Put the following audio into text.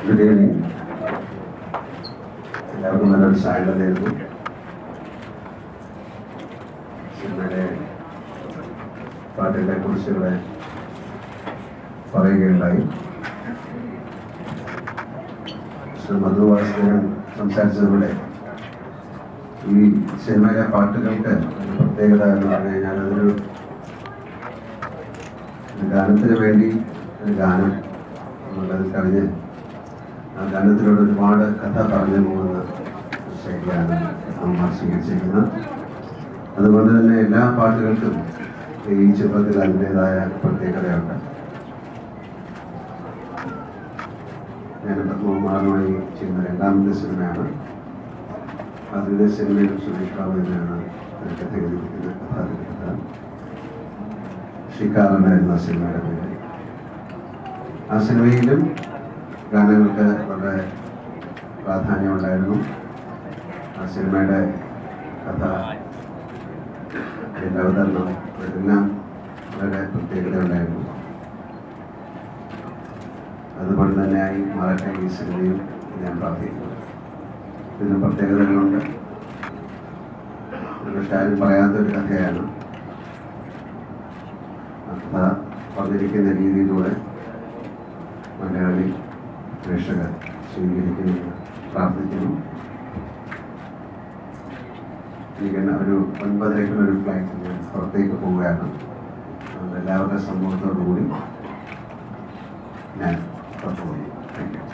Good evening. എല്ലാവർക്കും നല്ലൊരു സായന്തം നേരുന്നു. സിനിമയുടെ പാട്ടുകളെ കുറിച്ച് ഇവിടെ പറയുകയുണ്ടായി. ശ്രീ മധു വാസുദേവൻ സംസാരിച്ചതിലൂടെ ഈ സിനിമയിലെ പാട്ടുകൾക്ക് ഒരു പ്രത്യേകത എന്ന് പറഞ്ഞു കഴിഞ്ഞാൽ അതൊരു ഗാനത്തിന് വേണ്ടി ഒരു ഗാനം എന്നുള്ളത് കവിഞ്ഞ് ആ ഗാനത്തിലൂടെ ഒരുപാട് കഥ പറഞ്ഞു പോകുന്ന ശൈലിയാണ് നമ്മൾ സ്വീകരിച്ചിരിക്കുന്നത്. അതുകൊണ്ട് തന്നെ എല്ലാ പാട്ടുകൾക്കും ഈ ചിത്രത്തിൽ അതിൻ്റെതായ പ്രത്യേകതയുണ്ട്. ഞാൻ പത്മകുമാറുമായി ചെയ്യുന്ന രണ്ടാമത്തെ സിനിമയാണ്. ആദ്യത്തെ സിനിമയിൽ സുരേഷ് ബാബു തന്നെയാണ് കഥ എഴുതിയിരിക്കുന്ന കഥാതിരിക്കുന്നത്. ഷിക്കാരൻ എന്ന സിനിമയുടെ പേര്. ആ സിനിമയിലും ഗാനങ്ങൾക്ക് വളരെ പ്രാധാന്യമുണ്ടായിരുന്നു. ആ സിനിമയുടെ കഥ, അതിൻ്റെ അവതരണം, ഇതെല്ലാം വളരെ പ്രത്യേകത ഉണ്ടായിരുന്നു. അതുപോലെ തന്നെയായി മാറട്ടെ ഈ സിനിമയും ഞാൻ പ്രാർത്ഥിക്കുന്നു. ഇതിന് പ്രത്യേകതകളുണ്ട്. പക്ഷെ ആരും പറയാത്തൊരു കഥയാണ്. ആ കഥ പറഞ്ഞിരിക്കുന്ന രീതിയിലൂടെ മലയാളി പ്രേക്ഷകർ സ്വീകരിക്കുമെന്ന് പ്രാർത്ഥിക്കുന്നു. എനിക്ക് ഒരു 9:30 ഫ്ലൈറ്റ് ഞാൻ പുറത്തേക്ക് പോവുകയാണ്. അതുകൊണ്ട് എല്ലാവരുടെ സമ്മതത്തോടു കൂടി ഞാൻ പുറത്തു പോകുന്നു. Thank you.